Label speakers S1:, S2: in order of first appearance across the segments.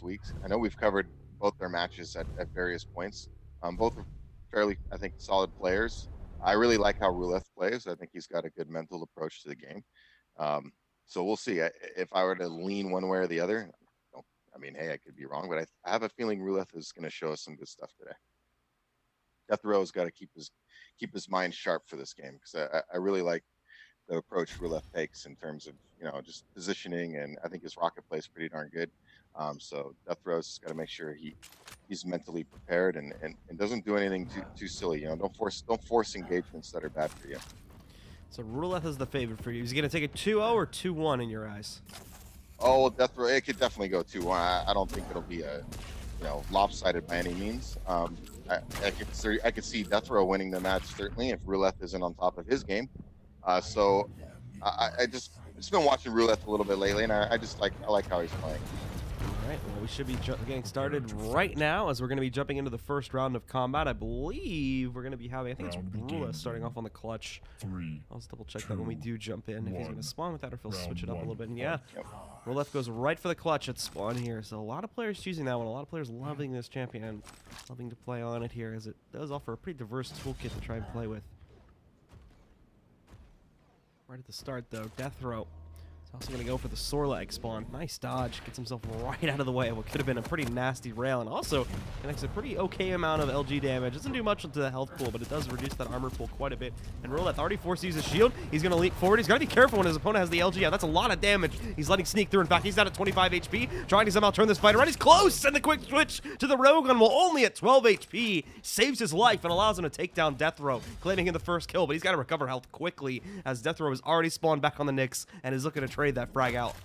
S1: previous weeks. I know we've covered both their matches at various points. Both are fairly, I think, solid players. I really like how Ruleth plays. I think he's got a good mental approach to the game. So we'll see. If I were to lean one way or the other, I mean, hey, I could be wrong, but I have a feeling Ruleth is going to show us some good stuff today. deathr0w's got to keep his mind sharp for this game, because I really like the approach Ruleth takes in terms of, just positioning, and I think his rocket play is pretty darn good. So deathr0w's got to make sure he's mentally prepared and doesn't do anything too silly. Don't force engagements that are bad for you.
S2: So Ruleth is the favorite for you. Is he going to take a 2-0 or 2-1 in your eyes?
S1: Oh, deathr0w, it could definitely go 2-1. I don't think it'll be a lopsided by any means. I could see deathr0w winning the match, certainly, if Ruleth isn't on top of his game. So I just been watching Ruleth a little bit lately, and I like how he's playing.
S2: All right, well, we should be getting started right now, as we're going to be jumping into the first round of combat. I believe we're going to be having, I think it's Ruleth starting off on the clutch. I'll just double check that when we do jump in, if he's going to spawn with that, or if he'll switch it up a little bit. And yeah, Ruleth goes right for the clutch at spawn here. So a lot of players choosing that one. A lot of players loving this champion, loving to play on it here, as it does offer a pretty diverse toolkit to try and play with. Right at the start, though, deathr0w is also going to go for the Sorlag spawn. Nice dodge. Gets himself right out of the way of what could have been a pretty nasty rail, and also connects a pretty okay amount of LG damage. Doesn't do much into the health pool, but it does reduce that armor pool quite a bit. And Ruleth already forced to use his shield. He's going to leap forward. He's got to be careful when his opponent has the LG out. That's a lot of damage. He's letting sneak through. In fact, he's down at 25 HP, trying to somehow turn this fight around. He's close, and the quick switch to the Rogun, while only at 12 HP, saves his life and allows him to take down deathr0w, claiming him the first kill, but he's got to recover health quickly, as deathr0w has already spawned back on the Nyx and is looking to trade that frag out.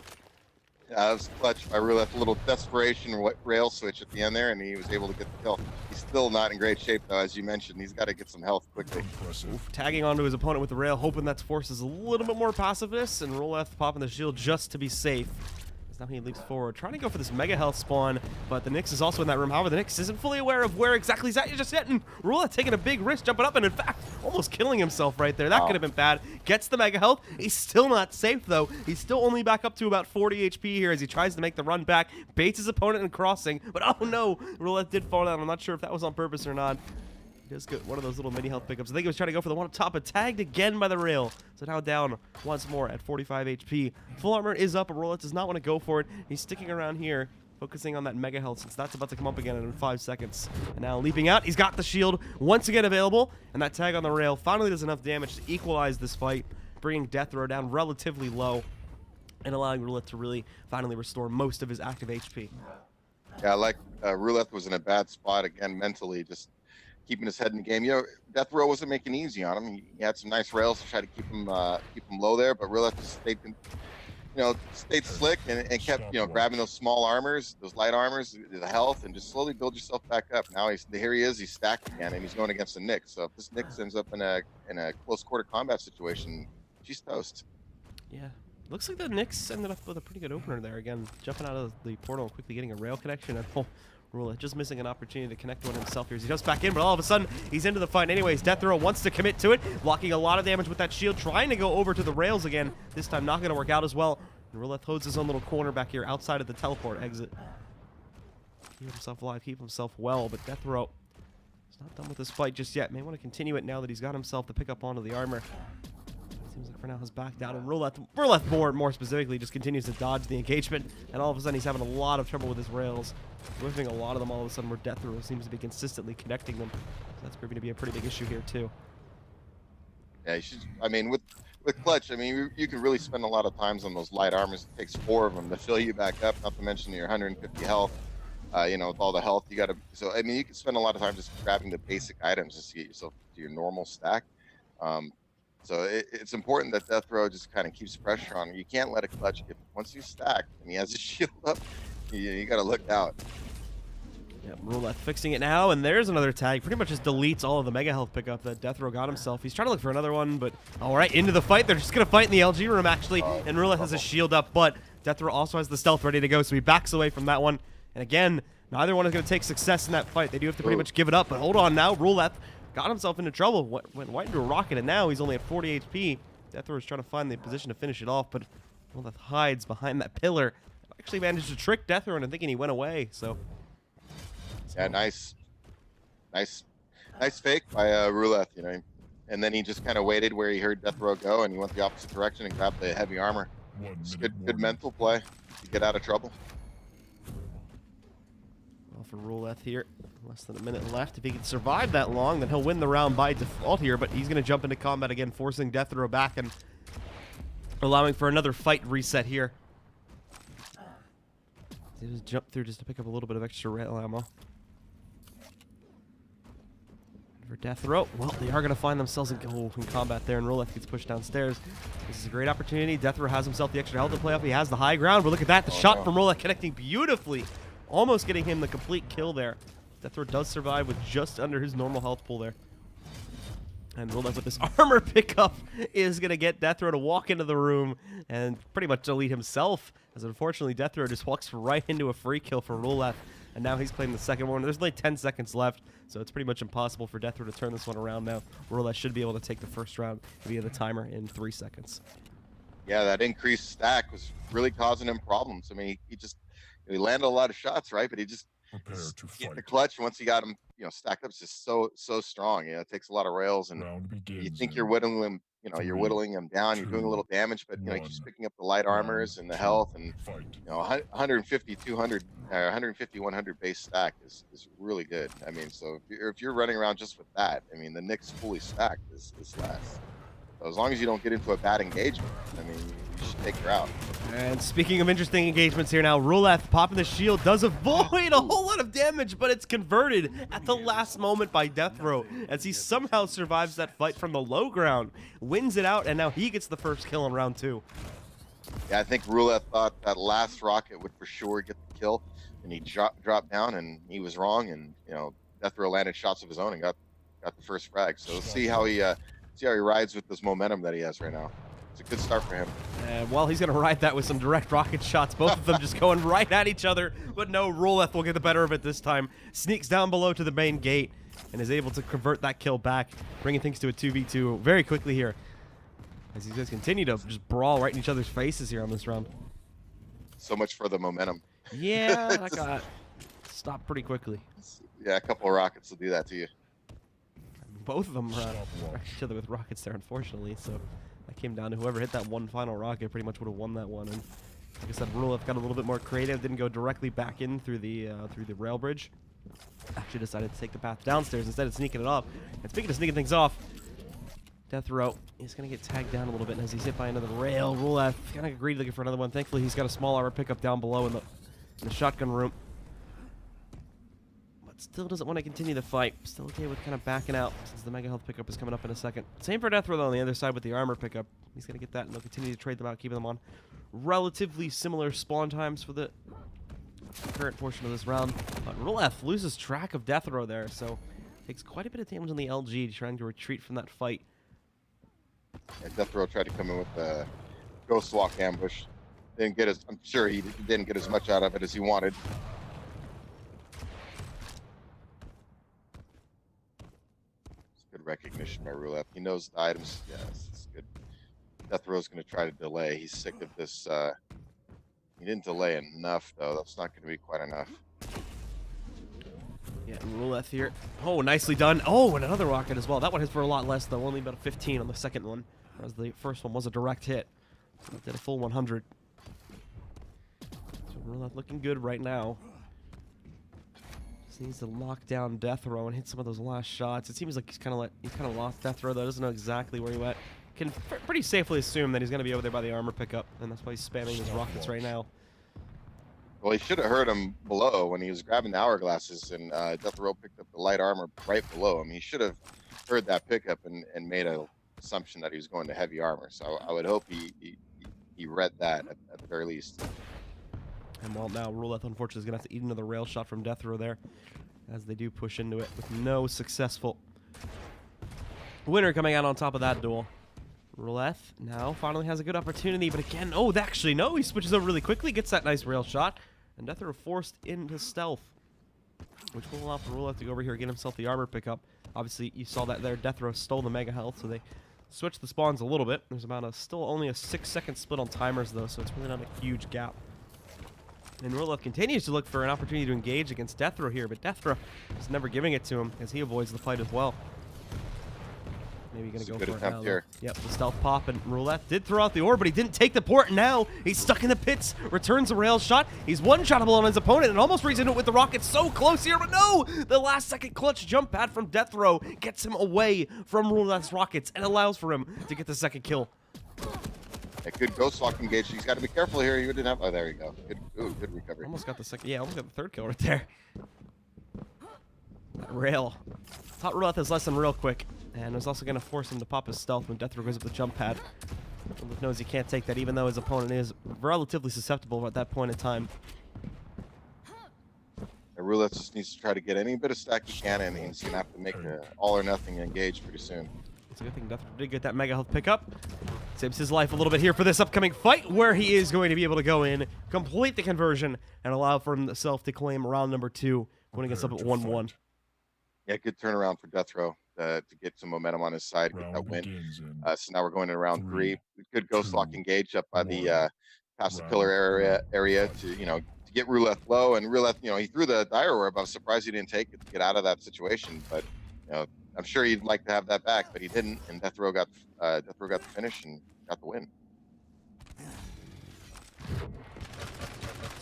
S1: Yeah, that was clutch by Ruleth. A little desperation rail switch at the end there, and he was able to get the kill. He's still not in great shape, though, as you mentioned. He's got to get some health quickly.
S2: Oof, tagging onto his opponent with the rail, hoping that forces a little bit more passiveness, and Ruleth popping the shield just to be safe. Now he leaps forward, trying to go for this mega health spawn, but the Nyx is also in that room. However, the Nyx isn't fully aware of where exactly he's at just yet, and Ruleth taking a big risk, jumping up, and in fact, almost killing himself right there. That could have been bad. Gets the mega health. He's still not safe, though. He's still only back up to about 40 HP here as he tries to make the run back, baits his opponent in crossing, but oh no, Ruleth did fall down. I'm not sure if that was on purpose or not. Just get one of those little mini health pickups. I think he was trying to go for the one up top, but tagged again by the rail. So now down once more at 45 HP. Full armor is up, but Ruleth does not want to go for it. He's sticking around here, focusing on that mega health, since that's about to come up again in 5 seconds. And now leaping out, he's got the shield once again available, and that tag on the rail finally does enough damage to equalize this fight, bringing deathr0w down relatively low, and allowing Ruleth to really finally restore most of his active HP.
S1: Yeah, like Ruleth was in a bad spot again mentally, just keeping his head in the game. deathr0w wasn't making it easy on him. He had some nice rails to try to keep him low there, but Ruleth just stayed slick and kept grabbing those small armors, those light armors, the health, and just slowly build yourself back up. Now here he is, he's stacked again, and he's going against the Nyx. So if this Nyx ends up in a close quarter combat situation, she's toast.
S2: Yeah. Looks like the Nyx ended up with a pretty good opener there. Again, jumping out of the portal and quickly getting a rail connection. And Ruleth just missing an opportunity to connect one himself here as he jumps back in, but all of a sudden he's into the fight anyways. deathr0w wants to commit to it, blocking a lot of damage with that shield, trying to go over to the rails again. This time not going to work out as well. And Ruleth holds his own little corner back here outside of the teleport exit. Keep himself alive, keep himself well, but deathr0w is not done with this fight just yet. May want to continue it now that he's got himself to pick up onto the armor. Seems like for now has backed down, and Ruleth more specifically just continues to dodge the engagement, and all of a sudden he's having a lot of trouble with his rails, whiffing a lot of them all of a sudden, where deathr0w seems to be consistently connecting them. So that's proving to be a pretty big issue here too.
S1: Yeah, you should, I mean, with clutch, I mean, you can really spend a lot of times on those light armors. It takes 4 of them to fill you back up, not to mention your 150 health. With all the health you got to, so I mean, you can spend a lot of time just grabbing the basic items just to get yourself to your normal stack. So it's important that deathr0w just kind of keeps pressure on him. You can't let a clutch get, once you stack and he has his shield up, you got to look out.
S2: Yep, Ruleth fixing it now, and there's another tag. Pretty much just deletes all of the mega health pickup that deathr0w got himself. He's trying to look for another one, but all right, into the fight. They're just going to fight in the LG room, actually, and Ruleth has his shield up, but deathr0w also has the stealth ready to go, so he backs away from that one. And again, neither one is going to take success in that fight. They do have to pretty much give it up, but hold on now. Ruleth got himself into trouble, went right into a rocket, and now he's only at 40 HP. deathr0w is trying to find the position to finish it off, but Ruleth hides behind that pillar. actually managed to trick deathr0w into thinking he went away. So
S1: yeah, nice fake by Ruleth, you know, and then he just kind of waited where he heard deathr0w go, and he went the opposite direction and grabbed the heavy armor. It's good mental play to get out of trouble.
S2: Well, for Ruleth here, less than a minute left. If he can survive that long, then he'll win the round by default here, but he's going to jump into combat again, forcing deathr0w back and allowing for another fight reset here. He just jumped through just to pick up a little bit of extra rail ammo. For deathr0w, well, they are going to find themselves in combat there, and Ruleth gets pushed downstairs. This is a great opportunity. deathr0w has himself the extra health to play off. He has the high ground, but look at that. The shot from Ruleth connecting beautifully. Almost getting him the complete kill there. deathr0w does survive with just under his normal health pool there. And Ruleth with this armor pickup is going to get deathr0w to walk into the room and pretty much delete himself. As unfortunately, deathr0w just walks right into a free kill for Ruleth. And now he's claimed the second one. There's only 10 seconds left, so it's pretty much impossible for deathr0w to turn this one around now. Ruleth should be able to take the first round via the timer in 3 seconds.
S1: Yeah, that increased stack was really causing him problems. I mean, he landed a lot of shots, right? But he just hit the clutch. Once he got him, you know, stacked up, it's just so strong. You know, it takes a lot of rails, and you think you're whittling him, you know, you're whittling him down. You're doing a little damage, but you know, he's picking up the light armors and the health, and you know, 150, 200, 150, 100 base stack is really good. I mean, so if you're running around just with that, I mean, the Nick's fully stacked is last. So as long as you don't get into a bad engagement, I mean, you should take her out.
S2: And speaking of interesting engagements here now, Ruleth popping the shield does avoid a whole lot of damage, but it's converted at the last moment by deathr0w as he somehow survives that fight from the low ground, wins it out, and now he gets the first kill in round 2.
S1: Yeah, I think Ruleth thought that last rocket would for sure get the kill, and he dropped down, and he was wrong, and you know, deathr0w landed shots of his own and got the first frag. So let's see how he rides with this momentum that he has right now. It's a good start for him.
S2: And well, he's going to ride that with some direct rocket shots, both of them just going right at each other. But no, Ruleth will get the better of it this time. Sneaks down below to the main gate and is able to convert that kill back, bringing things to a 2v2 very quickly here. As these guys continue to just brawl right in each other's faces here on this round.
S1: So much for the momentum.
S2: Yeah, that got stopped pretty quickly.
S1: Yeah, a couple of rockets will do that to you.
S2: Both of them wrecked each other with rockets there, unfortunately. So that came down to whoever hit that one final rocket pretty much would have won that one. And like I said, Ruleth got a little bit more creative, didn't go directly back in through the rail bridge. Actually decided to take the path downstairs instead of sneaking it off. And speaking of sneaking things off, deathr0w is going to get tagged down a little bit as he's hit by another rail. Ruleth kind of agreed looking for another one. Thankfully, he's got a small armor pickup down below in the shotgun room. Still doesn't want to continue the fight. Still okay with kind of backing out since the mega health pickup is coming up in a second. Same for deathr0w on the other side with the armor pickup. He's going to get that, and they'll continue to trade them out, keeping them on relatively similar spawn times for the current portion of this round. But Ruleth loses track of deathr0w there, so takes quite a bit of damage on the LG, trying to retreat from that fight.
S1: Yeah, deathr0w tried to come in with the ghost walk ambush. Didn't get I'm sure he didn't get as much out of it as he wanted. Good recognition by Ruleth. He knows the items. Yes, it's good. deathr0w's going to try to delay. He's sick of this. He didn't delay enough, though. That's not going to be quite enough.
S2: Yeah, Ruleth here. Oh, nicely done. Oh, and another rocket as well. That one hits for a lot less, though. Only about a 15 on the second one, whereas the first one was a direct hit. So it did a full 100. So Ruleth looking good right now. Needs to lock down deathr0w and hit some of those last shots. It seems like he's kind of lost deathr0w, though. Doesn't know exactly where he went. Can pretty safely assume that he's going to be over there by the armor pickup, and that's why he's spamming his rockets right now.
S1: Well, he should have heard him below when he was grabbing the hourglasses, and deathr0w picked up the light armor right below him. He should have heard that pickup and made an assumption that he was going to heavy armor. So I would hope he read that at the very least.
S2: And well, now Ruleth unfortunately is going to have to eat another rail shot from deathr0w there, as they do push into it with no successful winner coming out on top of that duel. Ruleth now finally has a good opportunity, but again, oh, actually, no, he switches over really quickly, gets that nice rail shot, and deathr0w forced into stealth, which will allow for Ruleth to go over here and get himself the armor pickup. Obviously, you saw that there. deathr0w stole the mega health, so they switched the spawns a little bit. There's about still only a 6-second split on timers, though, so it's really not a huge gap. And Ruleth continues to look for an opportunity to engage against deathr0w here, but deathr0w is never giving it to him as he avoids the fight as well. Maybe going to go for it now.
S1: Here.
S2: Yep, the stealth pop, and Ruleth did throw out the orb, but he didn't take the port. And now he's stuck in the pits, returns a rail shot. He's one-shottable on his opponent and almost reads into it with the rocket. So close here, but no! The last-second clutch jump pad from deathr0w gets him away from Ruleth's rockets and allows for him to get the second kill.
S1: A good ghost lock engage. He's got to be careful here. He didn't have. Oh, there you go. Good recovery.
S2: Almost got the second. Yeah, almost got the third kill right there. That rail. Thought Ruleth is less than real quick, and was also going to force him to pop his stealth when deathr0w goes up the jump pad. Ruleth knows he can't take that, even though his opponent is relatively susceptible at that point in time.
S1: Ruleth just needs to try to get any bit of stack he can, and he's going to have to make an all or nothing engage pretty soon.
S2: It's a good thing deathr0w did get that mega health pickup. Saves his life a little bit here for this upcoming fight, where he is going to be able to go in, complete the conversion, and allow for himself to claim round number 2, winning us up at 1-1.
S1: Yeah, good turnaround for deathr0w to get some momentum on his side, get that win. So now we're going to round 3. Good ghost lock engage up by the past the pillar area to to get Ruleth low, and Ruleth, he threw the dire orb. I was surprised he didn't take it to get out of that situation, but I'm sure he'd like to have that back, but he didn't, and deathr0w got the finish and got the win.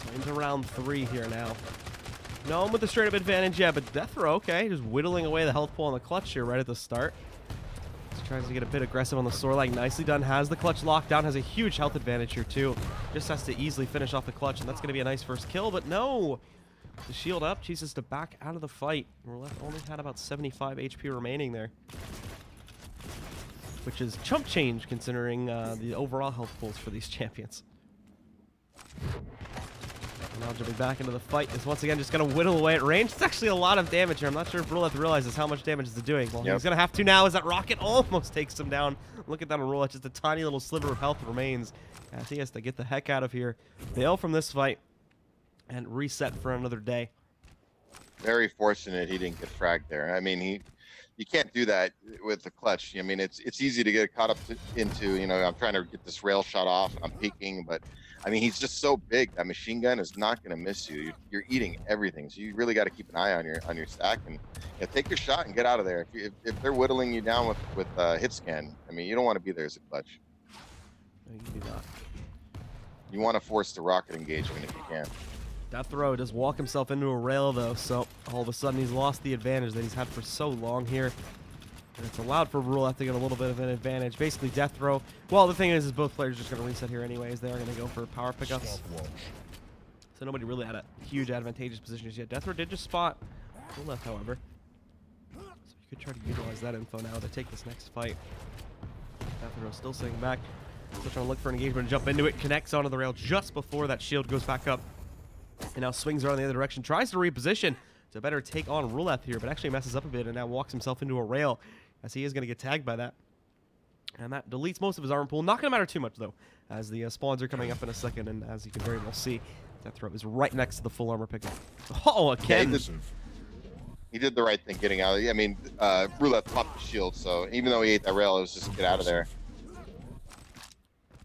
S2: So into round 3 here now. No one with the straight up advantage yet, but deathr0w, okay, just whittling away the health pool on the clutch here right at the start. Just tries to get a bit aggressive on the sword leg. Nicely done. Has the clutch locked down. Has a huge health advantage here too. Just has to easily finish off the clutch, and that's going to be a nice first kill, but no! The shield up, chooses to back out of the fight. Ruleth only had about 75 HP remaining there, which is chump change considering the overall health pools for these champions. Now jumping back into the fight is once again just going to whittle away at range. It's actually a lot of damage here. I'm not sure if Ruleth realizes how much damage it's doing. Well, he's going to have to now as that rocket almost takes him down. Look at that on Ruleth. Just a tiny little sliver of health remains as he has to get the heck out of here. Bail from this fight and reset for another day.
S1: Very fortunate he didn't get fragged there. I mean, you can't do that with the clutch. I mean, it's easy to get caught up into, I'm trying to get this rail shot off, and I'm peeking, but I mean, he's just so big. That machine gun is not going to miss you. You're eating everything, so you really got to keep an eye on your stack and take your shot and get out of there. If they're whittling you down with hit scan, I mean, you don't want to be there as a clutch.
S2: No, you do not.
S1: You want to force the rocket engagement if you can.
S2: deathr0w does walk himself into a rail, though, so all of a sudden he's lost the advantage that he's had for so long here. And it's allowed for Ruleth to get a little bit of an advantage. Basically, deathr0w, well, the thing is both players are just going to reset here anyways. They are going to go for power pickups. So nobody really had a huge advantageous position just yet. deathr0w did just spot Ruleth, however. So you could try to utilize that info now to take this next fight. deathr0w still sitting back. Still trying to look for an engagement and jump into it. Connects onto the rail just before that shield goes back up. And now swings around the other direction. Tries to reposition to better take on Ruleth here, but actually messes up a bit and now walks himself into a rail as he is going to get tagged by that. And that deletes most of his armor pool. Not going to matter too much, though, as the spawns are coming up in a second, and as you can very well see, deathr0w is right next to the full armor pickup. Oh, again.
S1: Yeah, he did the right thing getting out of it. I mean, Ruleth popped the shield, so even though he ate that rail, it was just get out of there.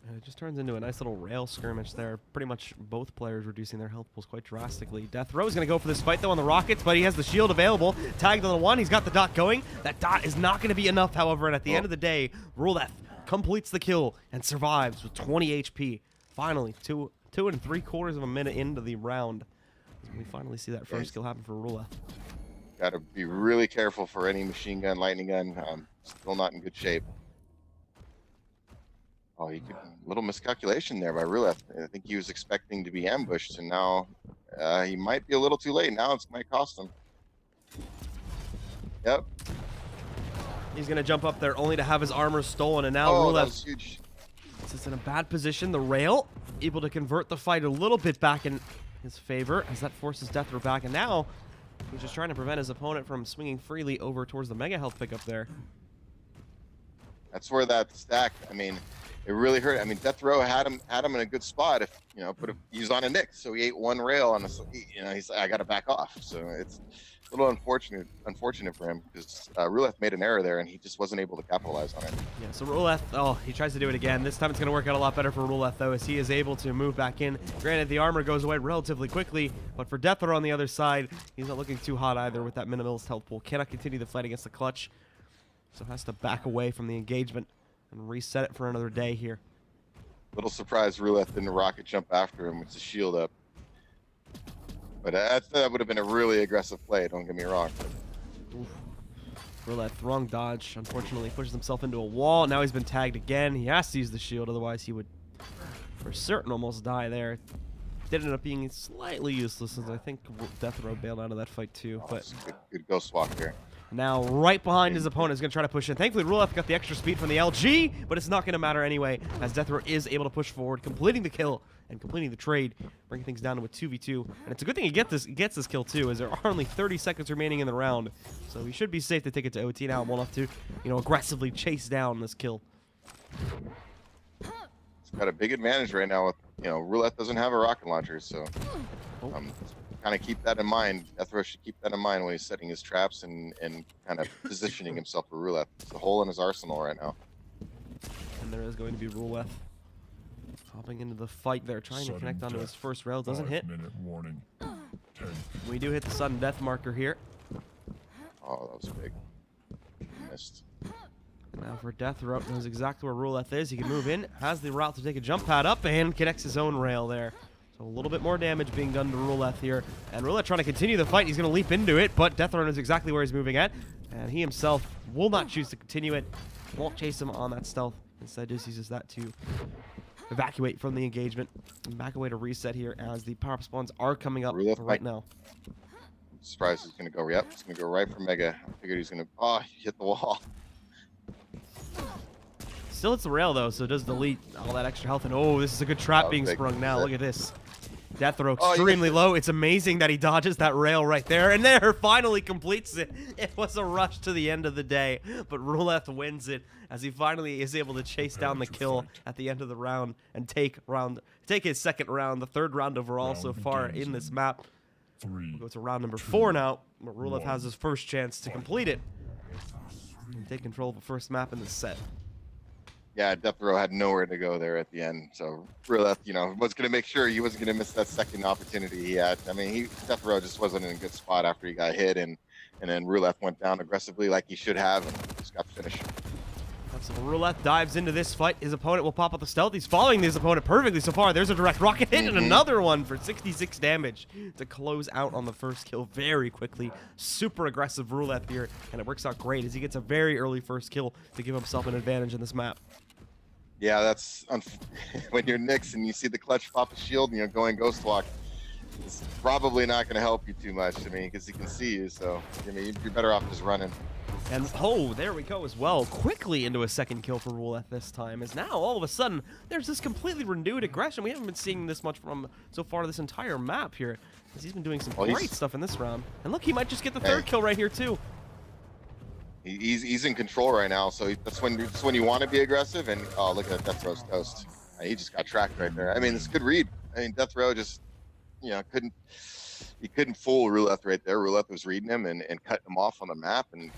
S2: And it just turns into a nice little rail skirmish there. Pretty much both players reducing their health pools quite drastically. deathr0w is going to go for this fight, though, on the rockets, but he has the shield available. Tagged on the one. He's got the dot going. That dot is not going to be enough, however, and at the end of the day, Ruleth completes the kill and survives with 20 HP. Finally, two and 3/4 of a minute into the round. We finally see that first kill happen for Ruleth.
S1: Got to be really careful for any machine gun, lightning gun. Still not in good shape. Oh, a little miscalculation there by Ruleth. I think he was expecting to be ambushed, and now he might be a little too late. Now it might cost him. Yep.
S2: He's going to jump up there only to have his armor stolen, and now
S1: Ruleth. That
S2: Ruleth
S1: was huge.
S2: is in a bad position. The rail able to convert the fight a little bit back in his favor as that forces deathr0w back, and now he's just trying to prevent his opponent from swinging freely over towards the mega health pickup there.
S1: That's where that stack, I mean, it really hurt. I mean, deathr0w had him in a good spot. If you know, but if he's on a nick, so he ate one rail on a. You know, he's like, I got to back off. So it's a little unfortunate for him because Ruleth made an error there, and he just wasn't able to capitalize on it.
S2: Yeah, so Ruleth, oh, he tries to do it again. This time it's going to work out a lot better for Ruleth, though, as he is able to move back in. Granted, the armor goes away relatively quickly, but for deathr0w on the other side, he's not looking too hot either with that minimalist health pool. Cannot continue the fight against the clutch, so has to back away from the engagement and reset it for another day here.
S1: Little surprised Ruleth didn't rocket jump after him with the shield up. But that would have been a really aggressive play, don't get me wrong.
S2: Oof. Ruleth, wrong dodge. Unfortunately, pushes himself into a wall. Now he's been tagged again. He has to use the shield, otherwise he would, for certain, almost die there. Did end up being slightly useless, since I think deathr0w bailed out of that fight too. But
S1: good ghost walk here.
S2: Now, right behind his opponent is going to try to push in. Thankfully, Ruleth got the extra speed from the LG, but it's not going to matter anyway, as deathr0w is able to push forward, completing the kill and completing the trade, bringing things down to a 2v2. And it's a good thing he gets this kill too, as there are only 30 seconds remaining in the round. So he should be safe to take it to OT now and won't have to, you know, aggressively chase down this kill.
S1: He's got a big advantage right now with, you know, Ruleth doesn't have a rocket launcher, so kind of keep that in mind. deathr0w should keep that in mind when he's setting his traps and kind of positioning himself for Ruleth. It's a hole in his arsenal right now.
S2: And there is going to be Ruleth hopping into the fight there, trying to connect onto his first rail. Doesn't hit.
S3: Warning.
S2: We do hit the sudden death marker here.
S1: Oh, that was big. Missed.
S2: Now for deathr0w, knows exactly where Ruleth is. He can move in, has the route to take a jump pad up, and connects his own rail there. So a little bit more damage being done to Ruleth here. And Ruleth trying to continue the fight. He's going to leap into it, but deathr0w knows exactly where he's moving at. And he himself will not choose to continue it. Won't chase him on that stealth. Instead, just uses that to evacuate from the engagement and back away to reset here as the power-up spawns are coming up right now.
S1: I'm surprised he's going to go. Yep, he's going to go right for Mega. I figured he's going to. Oh, he hit the wall.
S2: Still hits the rail though, so it does delete all that extra health. And oh, this is a good trap being sprung now. Look at this. deathr0w extremely low. It's amazing that he dodges that rail right there. And there, finally completes it. It was a rush to the end of the day, but Ruleth wins it as he finally is able to chase down the kill at the end of the round and take his second round, the third round overall so far in this map. We'll go to round number 4 now, where Ruleth has his first chance to complete it and take control of the first map in the set.
S1: Yeah, deathr0w had nowhere to go there at the end. So Ruleth, you know, was going to make sure he wasn't going to miss that second opportunity he had. I mean, deathr0w just wasn't in a good spot after he got hit, and then Ruleth went down aggressively like he should have, and just got finished.
S2: So Ruleth dives into this fight. His opponent will pop up the stealth. He's following his opponent perfectly so far. There's a direct rocket hit and another one for 66 damage to close out on the first kill very quickly. Super aggressive Ruleth here, and it works out great as he gets a very early first kill to give himself an advantage in this map.
S1: Yeah, that's when you're Nyx and you see the clutch pop a shield and you're going ghost walk. It's probably not going to help you too much. I mean, because he can see you, so I mean, you're better off just running.
S2: And oh, there we go as well. Quickly into a second kill for Ruleth this time, as now all of a sudden there's this completely renewed aggression. We haven't been seeing this much from so far this entire map here, as he's been doing some great stuff in this round. And look, he might just get the third kill right here too.
S1: He's in control right now, so that's when you want to be aggressive. And oh, look at that deathr0w's toast. He just got tracked right there. I mean, it's a good read. I mean, deathr0w just, you know, couldn't fool Ruleth right there. Ruleth was reading him and cutting him off on the map, and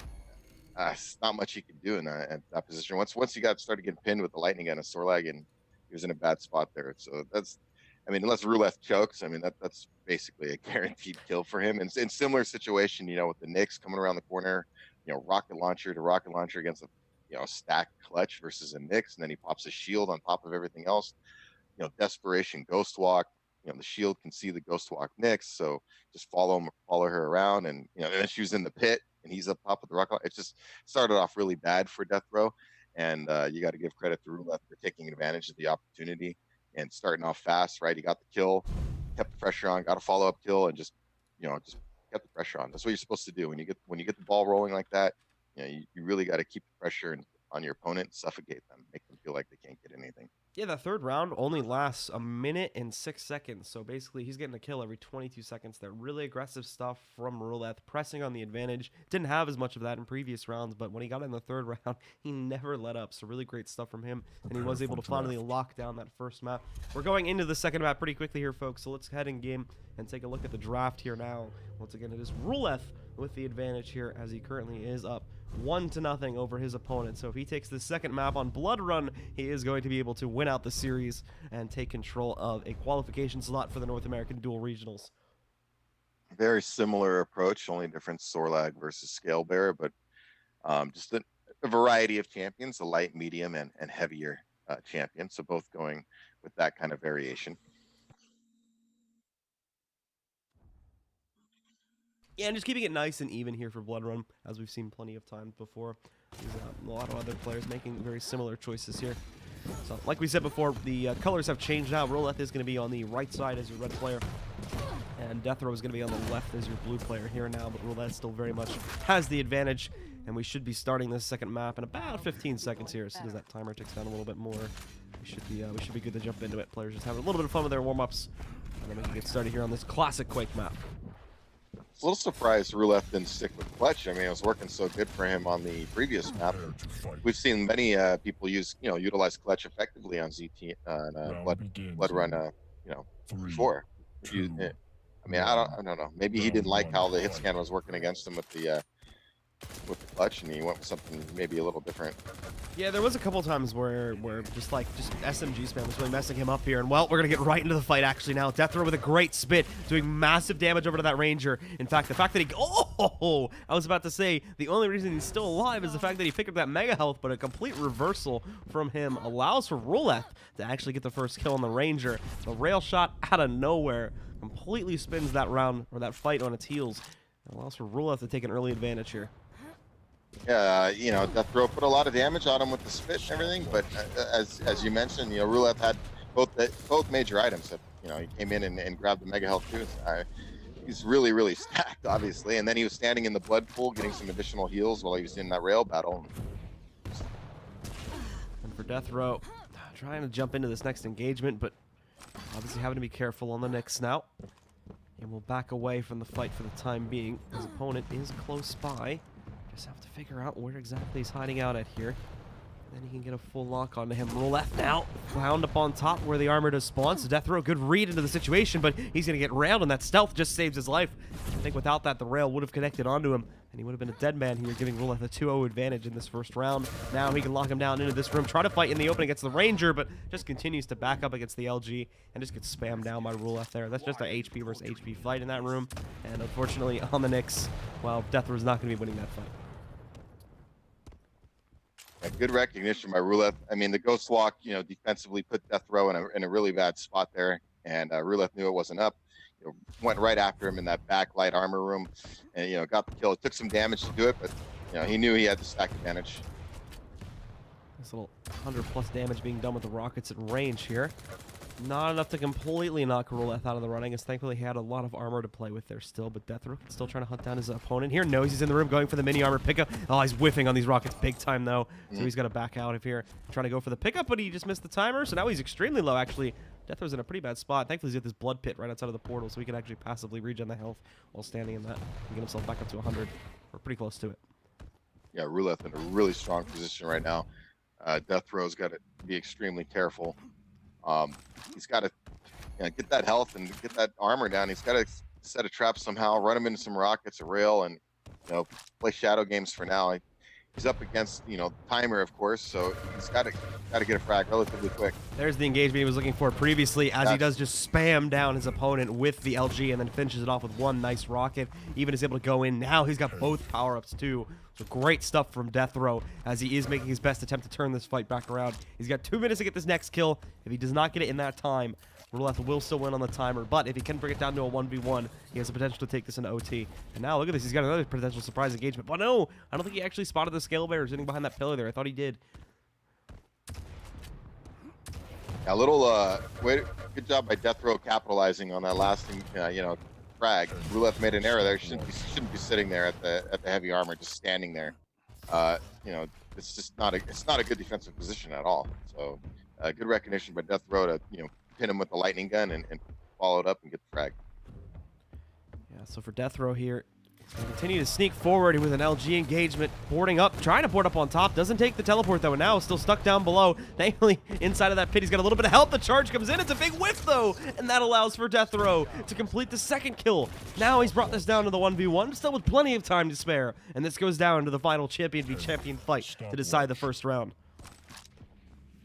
S1: it's not much he could do in that position. Once he started getting pinned with the lightning and a Sorlag, and he was in a bad spot there. So that's, I mean, unless Ruleth chokes, I mean that's basically a guaranteed kill for him. And in similar situation, you know, with the Nyx coming around the corner, you know, rocket launcher to rocket launcher against a, you know, stacked clutch versus a Nyx, and then he pops a shield on top of everything else. You know, desperation ghost walk. You know, the shield can see the ghost walk Nyx, so just follow her around, and you know, and then she was in the pit and he's up top of the rocket. It just started off really bad for deathr0w, and you got to give credit to Ruleth for taking advantage of the opportunity and starting off fast. Right, he got the kill, kept the pressure on, got a follow up kill, and just, you know, just kept the pressure on. That's what you're supposed to do when you get the ball rolling like that. You know, you really got to keep the pressure on your opponent, suffocate them, make them feel like they can't get anything.
S2: Yeah, that third round only lasts a minute and 6 seconds. So basically, he's getting a kill every 22 seconds there. Really aggressive stuff from Ruleth, pressing on the advantage. Didn't have as much of that in previous rounds, but when he got in the third round, he never let up. So really great stuff from him, and he was able to finally lock down that first map. We're going into the second map pretty quickly here, folks. So let's head in game and take a look at the draft here now. Once again, it is Ruleth with the advantage here, as he currently is up 1-0 over his opponent. So if he takes the second map on Blood Run, he is going to be able to win out the series and take control of a qualification slot for the North American Duel Regionals.
S1: Very similar approach, only different Sorlag versus Scale Bearer, but just a variety of champions, a light, medium, and heavier champion. So both going with that kind of variation.
S2: Yeah, and just keeping it nice and even here for Blood Run, as we've seen plenty of times before. There's a lot of other players making very similar choices here. So, like we said before, the colors have changed now. Ruleth is going to be on the right side as your red player, and deathr0w is going to be on the left as your blue player here now, but Ruleth still very much has the advantage, and we should be starting this second map in about 15 seconds here. As soon as that timer ticks down a little bit more, we should be good to jump into it. Players just having a little bit of fun with their warm-ups, and then we can get started here on this classic Quake map.
S1: A little surprised Ruleth didn't stick with Clutch. I mean, it was working so good for him on the previous map. We've seen many people utilize Clutch effectively on ZT Blood Run, before. I mean, I don't know. Maybe he didn't like how the hit scan was working against him with the Clutch, and he went with something maybe a little different.
S2: Yeah, there was a couple times where just SMG spam was really messing him up here, and well, we're gonna get right into the fight actually now. deathr0w with a great spit, doing massive damage over to that Ranger. In fact, the fact that I was about to say, the only reason he's still alive is the fact that he picked up that mega health, but a complete reversal from him allows for Ruleth to actually get the first kill on the Ranger. The rail shot out of nowhere completely spins that round, or that fight, on its heels. It allows for Ruleth to take an early advantage here.
S1: Yeah, deathr0w put a lot of damage on him with the spit and everything, but as you mentioned, Ruleth had both major items. That, he came in and grabbed the mega health too. He's really, really stacked, obviously, and then he was standing in the blood pool, getting some additional heals while he was in that rail battle.
S2: And for deathr0w, trying to jump into this next engagement, but obviously having to be careful on the Nyx now. And we'll back away from the fight for the time being. His opponent is close by. Just have to figure out where exactly he's hiding out at here. Then he can get a full lock onto him. Ruleth now found up on top where the armor does spawn. So deathr0w, good read into the situation, but he's going to get railed, and that stealth just saves his life. I think without that, the rail would have connected onto him, and he would have been a dead man here, giving Ruleth a 2-0 advantage in this first round. Now he can lock him down into this room, try to fight in the open against the Ranger, but just continues to back up against the LG and just gets spammed down by Ruleth there. That's just an HP versus HP fight in that room, and unfortunately on the Nyx, well, deathr0w is not going to be winning that fight.
S1: Good recognition by Ruleth. I mean, the Ghost Walk, defensively put deathr0w in a really bad spot there, and Ruleth knew it wasn't up. Went right after him in that back light armor room, and got the kill. It took some damage to do it, but he knew he had the stack advantage.
S2: This little 100+ damage being done with the rockets at range here. Not enough to completely knock Ruleth out of the running, as thankfully he had a lot of armor to play with there still, but deathr0w still trying to hunt down his opponent here. Knows he's in the room, going for the mini armor pickup. Oh, he's whiffing on these rockets big time though, so he's got to back out of here. Trying to go for the pickup, but he just missed the timer, so now he's extremely low actually. deathr0w's in a pretty bad spot. Thankfully he's got this blood pit right outside of the portal, so he can actually passively regen the health while standing in that and get himself back up to 100. We're pretty close to it.
S1: Yeah, Ruleth in a really strong position right now. deathr0w's got to be extremely careful. He's got to get that health and get that armor down. He's got to set a trap somehow, run him into some rockets, a rail, and play shadow games for now. He's up against timer, of course, so he's got to get a frag relatively quick.
S2: There's the engagement he was looking for previously, as he does just spam down his opponent with the LG and then finishes it off with one nice rocket. Even is able to go in. Now he's got both power-ups too. So great stuff from deathr0w, as he is making his best attempt to turn this fight back around. He's got 2 minutes to get this next kill. If he does not get it in that time, Ruleth will still win on the timer, but if he can bring it down to a 1v1, he has the potential to take this into OT. And now look at this, he's got another potential surprise engagement. But no, I don't think he actually spotted the scale bearer sitting behind that pillar there. I thought he did.
S1: A little good job by deathr0w capitalizing on that last frag. Ruleth made an error there. Shouldn't be sitting there at the heavy armor, just standing there. It's just not a good defensive position at all. So good recognition by deathr0w to pin him with the lightning gun and follow it up and get the frag.
S2: Yeah, so for deathr0w here, he's going to continue to sneak forward with an LG engagement, boarding up, trying to board up on top. Doesn't take the teleport, though, and now still stuck down below. Thankfully, inside of that pit, he's got a little bit of help. The charge comes in. It's a big whiff, though, and that allows for deathr0w to complete the second kill. Now he's brought this down to the 1v1, still with plenty of time to spare, and this goes down to the final champion v champion fight to decide the first round.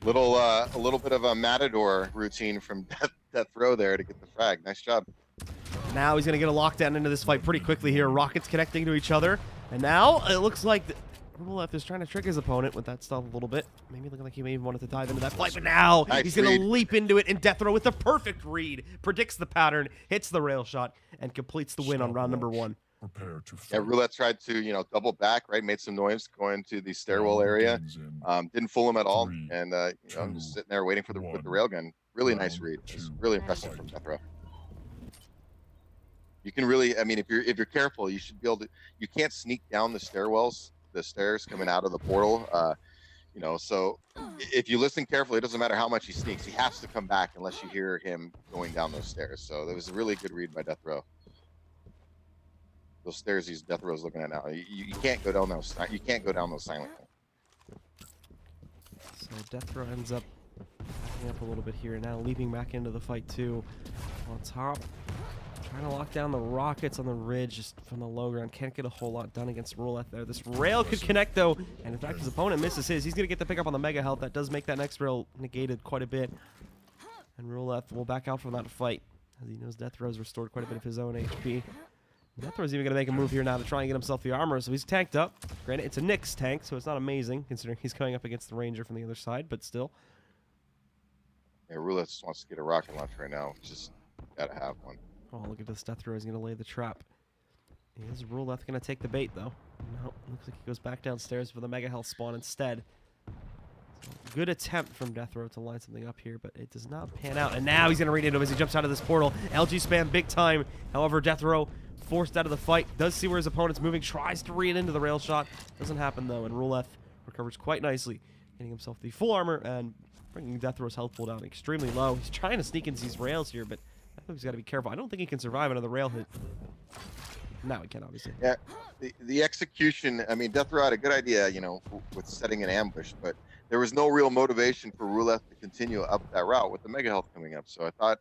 S1: A little bit of a matador routine from deathr0w there to get the frag. Nice job.
S2: Now he's going to get a lockdown into this fight pretty quickly here. Rockets connecting to each other. And now it looks like Ruleth is trying to trick his opponent with that stuff a little bit. Maybe looking like he may even wanted to dive into that fight. But now he's going to leap into it. And deathr0w with the perfect read. Predicts the pattern, hits the rail shot, and completes the win on round number 1.
S1: Yeah, Ruleth tried to, double back, right? Made some noise going to the stairwell area. Didn't fool him at all. And, I'm just sitting there waiting for the railgun. Really nice read. It's really impressive from deathr0w. You can really, I mean, if you're careful, you should be able to. You can't sneak down the stairs coming out of the portal. So if you listen carefully, it doesn't matter how much he sneaks. He has to come back unless you hear him going down those stairs. So that was a really good read by deathr0w. Those stairs, deathr0w is looking at now. You can't go down those. You can't go down those silently.
S2: So deathr0w ends up backing up a little bit here, now leaping back into the fight too. On top, trying to lock down the rockets on the ridge just from the low ground. Can't get a whole lot done against Ruleth there. This rail could connect though, and in fact his opponent misses his. He's going to get the pick up on the mega health. That does make that next rail negated quite a bit. And Ruleth will back out from that fight, as he knows deathr0w's restored quite a bit of his own HP. deathr0w's even going to make a move here now to try and get himself the armor, so he's tanked up. Granted, it's a Nyx tank, so it's not amazing, considering he's going up against the Ranger from the other side, but still.
S1: Yeah, Ruleth just wants to get a rocket launcher right now. Just gotta have one.
S2: Oh, look at this. deathr0w is going to lay the trap. Is Ruleth going to take the bait, though? No, looks like he goes back downstairs for the Mega Health spawn instead. So, good attempt from deathr0w to line something up here, but it does not pan out. And now he's going to read into him as he jumps out of this portal. LG spam big time. However, deathr0w forced out of the fight. Does see where his opponent's moving. Tries to read into the rail shot. Doesn't happen, though, and Ruleth recovers quite nicely, getting himself the full armor and bringing deathr0w's health pool down extremely low. He's trying to sneak into these rails here, but I think he's got to be careful. I don't think he can survive another rail hit. Now he can, obviously.
S1: Yeah, the execution, I mean, deathr0w had a good idea, with setting an ambush, but there was no real motivation for Ruleth to continue up that route with the Mega Health coming up. So I thought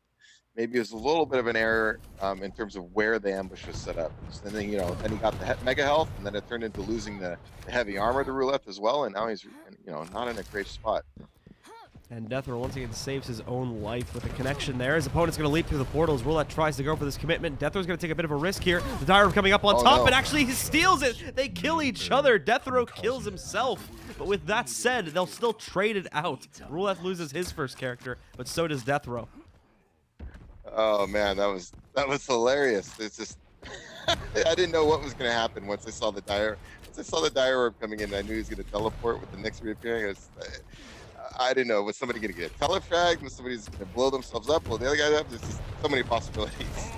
S1: maybe it was a little bit of an error in terms of where the ambush was set up. And then, then he got the Mega Health, and then it turned into losing the heavy armor to Ruleth as well, and now he's, not in a great spot.
S2: And deathr0w once again saves his own life with a connection there. His opponent's going to leap through the portals. Ruleth tries to go for this commitment. deathr0w's going to take a bit of a risk here. The dive coming up on top, but actually he steals it. They kill each other. deathr0w kills himself. But with that said, they'll still trade it out. Ruleth loses his first character, but so does deathr0w.
S1: Oh man, that was hilarious. It's just I didn't know what was going to happen once I saw the dire. Once I saw the dire orb coming in, I knew he was going to teleport with the Nyx reappearing. I didn't know. Was somebody going to get telefragged? Was somebody going to blow themselves up? Blow the other guy up? There's just so many possibilities.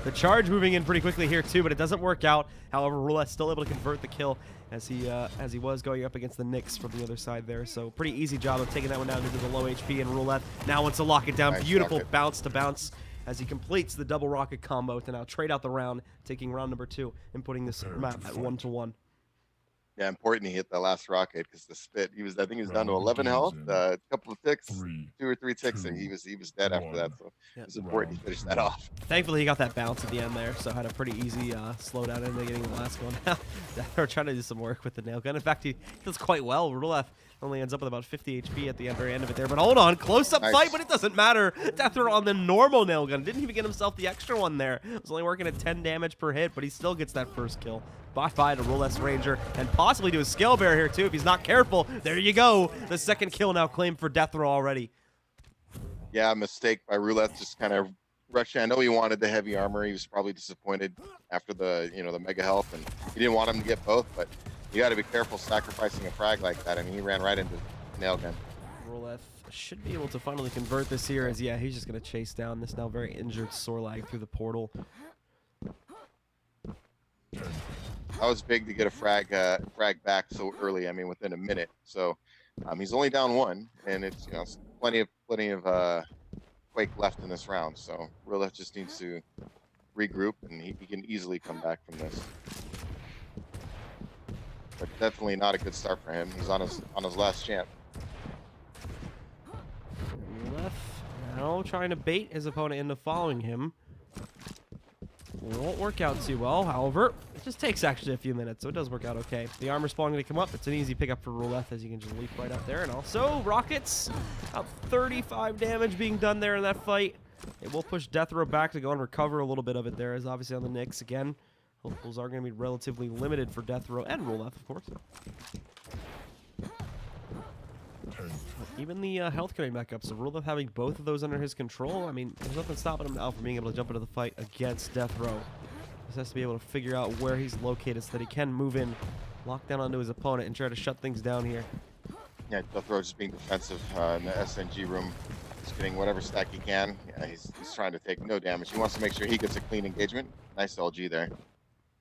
S2: The charge moving in pretty quickly here too, but it doesn't work out. However, Ruleth's still able to convert the kill as he was going up against the Nyx from the other side there. So pretty easy job of taking that one down into the low HP, and Ruleth now wants to lock it down. Nice beautiful rocket. Bounce to bounce as he completes the double rocket combo to now trade out the round, taking round number 2 and putting this map at 1-1.
S1: Yeah, important he hit that last rocket because the spit. I think he was down to 11 health. A couple of ticks, 2 or 3 ticks, and he was dead after that. So it's important he finished that off.
S2: Thankfully, he got that bounce at the end there, so had a pretty easy slowdown into getting the last one. Now they're trying to do some work with the nail gun. In fact, he does quite well. Ruleth only ends up with about 50 HP at the very end of it there. But hold on, close-up fight, but it doesn't matter. deathr0w on the normal nail gun. Didn't even get himself the extra one there. It was only working at 10 damage per hit, but he still gets that first kill. Bye-bye to Ruleth's Ranger, and possibly to his Scale Bear here, too, if he's not careful. There you go. The second kill now claimed for deathr0w already.
S1: Yeah, mistake by Ruleth, just kind of rushing. I know he wanted the heavy armor. He was probably disappointed after the, the Mega Health, and he didn't want him to get both, but you got to be careful sacrificing a frag like that. I mean, he ran right into the nail gun.
S2: Ruleth should be able to finally convert this here, as, yeah, he's just going to chase down this now very injured Sorlag through the portal.
S1: That was big to get a frag back so early. I mean, within a minute. So He's only down 1, and it's plenty of Quake left in this round. So Ruleth just needs to regroup, and he can easily come back from this. But definitely not a good start for him. He's on his last chance.
S2: Ruleth now trying to bait his opponent into following him. Won't work out too well, however, it just takes actually a few minutes, so it does work out okay. The armor spawn going to come up. It's an easy pickup for Ruleth, as you can just leap right up there. And also, rockets, about 35 damage being done there in that fight. It will push deathr0w back to go and recover a little bit of it there, as obviously on the Nyx. Again, health pools are going to be relatively limited for deathr0w and Ruleth, of course. Even the health coming back up, so Ruleth having both of those under his control, I mean, there's nothing stopping him now from being able to jump into the fight against deathr0w. Just has to be able to figure out where he's located so that he can move in, lock down onto his opponent, and try to shut things down here.
S1: Yeah, deathr0w just being defensive in the SNG room. He's getting whatever stack he can. Yeah, he's trying to take no damage. He wants to make sure he gets a clean engagement. Nice LG there.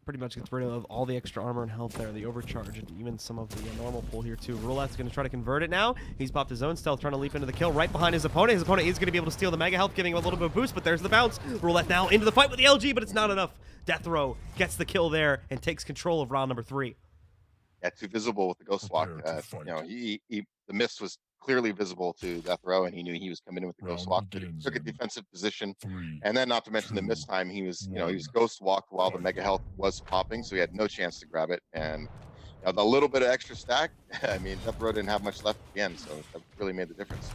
S2: Pretty much gets rid of all the extra armor and health there, the overcharge, and even some of the normal pull here too. Ruleth's going to try to convert it now. He's popped his own stealth, trying to leap into the kill right behind his opponent. His opponent is going to be able to steal the mega health, giving him a little bit of boost, but there's the bounce. Ruleth now into the fight with the LG, but it's not enough. deathr0w gets the kill there and takes control of round number 3.
S1: Yeah, too visible with the ghost walk. The mist was clearly visible to deathr0w, and he knew he was coming in with the ghost walk. Took a defensive position, and then not to mention the mist time, he was ghost walked while the mega health was popping, so he had no chance to grab it. And the little bit of extra stack, I mean, deathr0w didn't have much left at the end, so that really made the difference.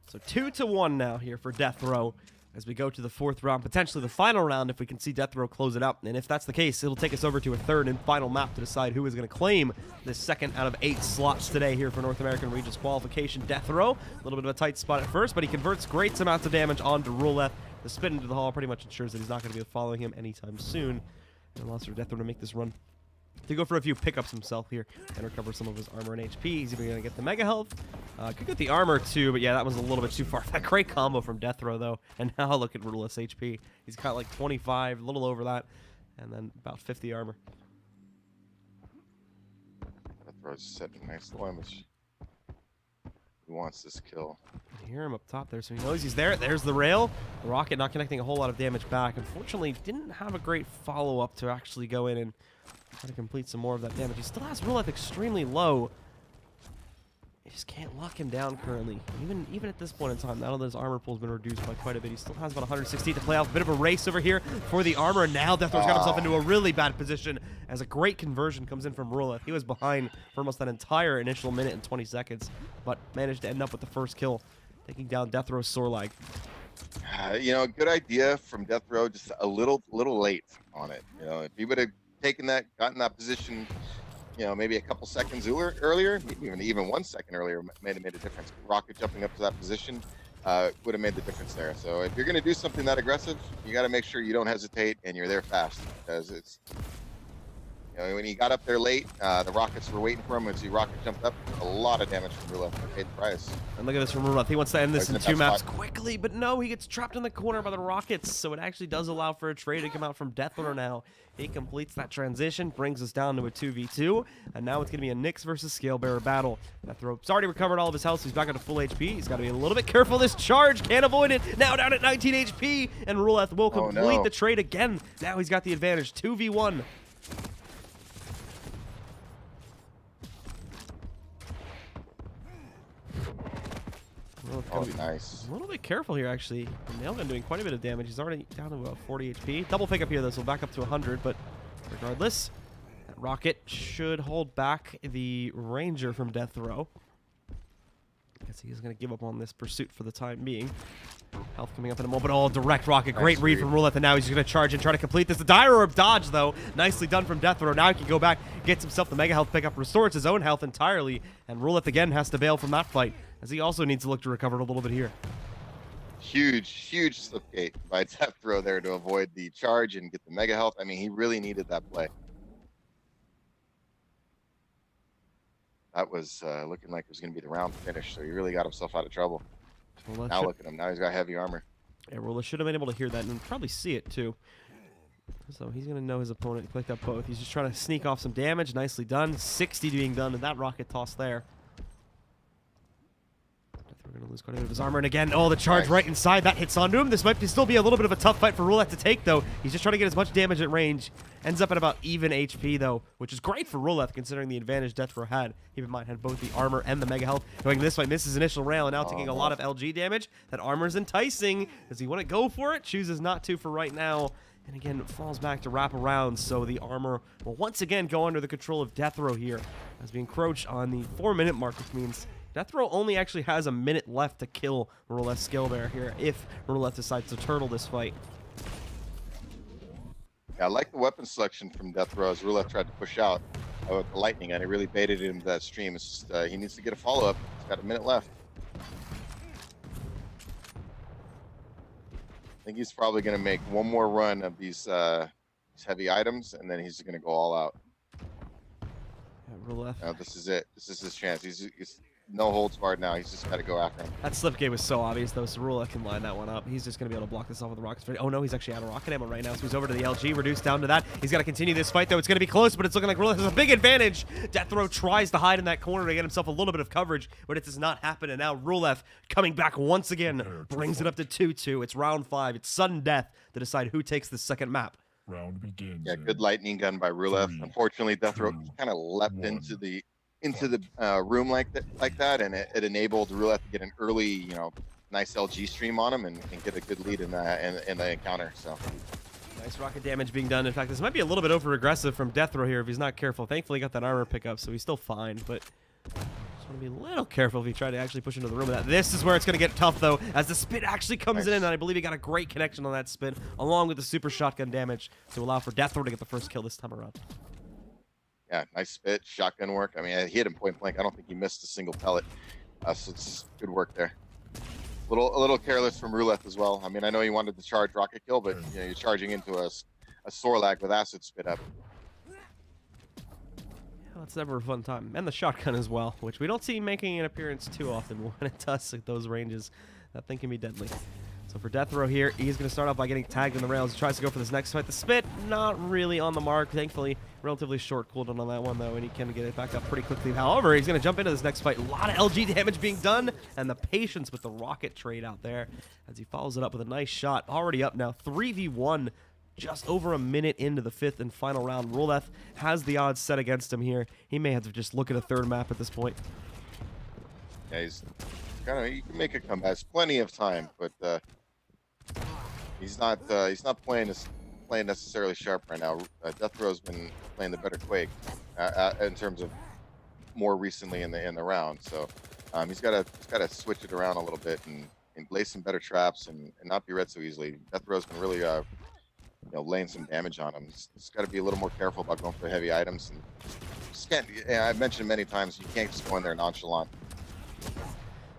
S2: So 2-1 now here for deathr0w as we go to the 4th round, potentially the final round if we can see deathr0w close it out. And if that's the case, it'll take us over to a 3rd and final map to decide who is going to claim this 2nd out of 8 slots today here for North American Regions qualification. deathr0w, a little bit of a tight spot at first, but he converts great amounts of damage onto Ruleth. The spin into the hall pretty much ensures that he's not going to be following him anytime soon. And allows for deathr0w to make this run to go for a few pickups himself here and recover some of his armor and HP. He's even going to get the mega health. Could get the armor too, but yeah, that was a little bit too far. That great combo from deathr0w though. And now look at Ruleth's HP. He's got like 25, a little over that, and then about 50 armor.
S1: deathr0w's setting nice damage. He wants this kill.
S2: I hear him up top there, so he knows he's there. There's the rail. The rocket not connecting a whole lot of damage back. Unfortunately, didn't have a great follow-up to actually go in and try to complete some more of that damage. He still has Ruleth extremely low. He just can't lock him down currently. Even at this point in time, now that his armor pool's been reduced by quite a bit, he still has about 160 to play off. A bit of a race over here for the armor. Now deathr0w's got himself into a really bad position as a great conversion comes in from Ruleth. He was behind for almost that entire initial minute and 20 seconds, but managed to end up with the first kill, taking down deathr0w's Sorlag.
S1: Good idea from deathr0w, just a little late on it. If he would have taken that, gotten that position, maybe a couple seconds earlier, even 1 second earlier, made a difference. Rocket jumping up to that position would have made the difference there. So if you're going to do something that aggressive, you got to make sure you don't hesitate and you're there fast, because it's when he got up there late, the rockets were waiting for him. As he rocket jumped up, a lot of damage from Ruleth. Paid the price.
S2: And look at this from Ruleth. He wants to end this in 2 maps quickly, but no, he gets trapped in the corner by the rockets. So it actually does allow for a trade to come out from deathr0w now. He completes that transition, brings us down to a 2v2, and now it's going to be a Nyx versus Scalebearer battle. deathr0w's already recovered all of his health, so he's back up to full HP. He's got to be a little bit careful. This charge can't avoid it. Now down at 19 HP, and Ruleth will complete the trade again. Now he's got the advantage, 2v1.
S1: Oh, nice.
S2: A little bit careful here, actually. Nailgun doing quite a bit of damage. He's already down to about 40 HP. Double pick up here, though, so back up to 100. But regardless, that rocket should hold back the Ranger from deathr0w. Guess he's going to give up on this pursuit for the time being. Health coming up in a moment. Oh, direct rocket. Great read from Ruleth, and now he's going to charge and try to complete this. The Dire Orb dodge, though. Nicely done from deathr0w. Now he can go back, gets himself the mega health pickup, restores his own health entirely, and Ruleth again has to bail from that fight, as he also needs to look to recover a little bit here.
S1: Huge slipgate by deathr0w there to avoid the charge and get the mega health. I mean, he really needed that play. That was looking like it was going to be the round finish, so he really got himself out of trouble. Now look at him. Now he's got heavy armor.
S2: Yeah, Ruleth should have been able to hear that and probably see it, too. So he's going to know his opponent clicked up both. He's just trying to sneak off some damage. Nicely done. 60 being done in that rocket toss there. We're going to lose quite a bit of his armor. And again, oh, the charge right inside. That hits onto him. This might still be a little bit of a tough fight for Ruleth to take, though. He's just trying to get as much damage at range. Ends up at about even HP, though, which is great for Ruleth, considering the advantage deathr0w had. Keep in mind, had both the armor and the mega health. Going this way, misses initial rail, and now taking a lot of LG damage. That armor's enticing. Does he want to go for it? Chooses not to for right now. And again, falls back to wrap around, so the armor will once again go under the control of deathr0w here, as we encroach on the 4-minute mark, which means deathr0w only actually has a minute left to kill Ruleth's skill bear here if Ruleth decides to turtle this fight.
S1: Yeah, I like the weapon selection from deathr0w as Ruleth tried to push out with the lightning, and he really baited him to that stream. It's just, he needs to get a follow-up. He's got a minute left. I think he's probably going to make one more run of these heavy items, and then he's going to go all out.
S2: Yeah, Ruleth.
S1: Now, this is it. This is his chance. He's no holds barred now. He's just got to go after him.
S2: That slip gate was so obvious, though, so Ruleth can line that one up. He's just going to be able to block this off with the rockets. Oh, no, he's actually out of rocket ammo right now, so he's over to the LG, reduced down to that. He's got to continue this fight, though. It's going to be close, but it's looking like Ruleth has a big advantage. deathr0w tries to hide in that corner to get himself a little bit of coverage, but it does not happen, and now Ruleth coming back once again, brings it up to 2-2. It's round 5. It's sudden death to decide who takes the second map.
S3: Round begins.
S1: Yeah, good lightning gun by Ruleth. Unfortunately, deathr0w kind of leapt into the room like that, and it enabled Ruleth to get an early, nice LG stream on him and get a good lead in the encounter. So
S2: nice rocket damage being done. In fact, this might be a little bit over aggressive from deathr0w here if he's not careful. Thankfully, he got that armor pickup, so he's still fine, but just want to be a little careful if he tried to actually push into the room with that. This is where it's going to get tough, though, as the spit actually comes in, and I believe he got a great connection on that spit, along with the super shotgun damage to allow for deathr0w to get the first kill this time around.
S1: yeah, nice spit, shotgun work. I mean, he hit him point blank. I don't think he missed a single pellet. So it's good work there. A little careless from Ruleth as well. I mean, I know he wanted to charge rocket kill, but you're charging into a Sorlag with acid spit up.
S2: Yeah, it's never a fun time. And the shotgun as well, which we don't see making an appearance too often. When it does at those ranges, that thing can be deadly. So for deathr0w here, he's going to start off by getting tagged in the rails. He tries to go for this next fight. The spit, not really on the mark. Thankfully, relatively short cooldown on that one, though, and he can get it back up pretty quickly. However, he's going to jump into this next fight. A lot of LG damage being done, and the patience with the rocket trade out there as he follows it up with a nice shot. Already up now, 3v1, just over a minute into the 5th and final round. Ruleth has the odds set against him here. He may have to just look at a third map at this point.
S1: Yeah, he's kind of, he can make a comeback. There's plenty of time, but he's not playing necessarily sharp right now. deathr0w's been playing the better Quake in terms of more recently in the round. So he's got to switch it around a little bit and lay some better traps and not be read so easily. deathr0w's been really laying some damage on him. He's got to be a little more careful about going for heavy items. And just can't. I've mentioned many times, you can't just go in there nonchalant.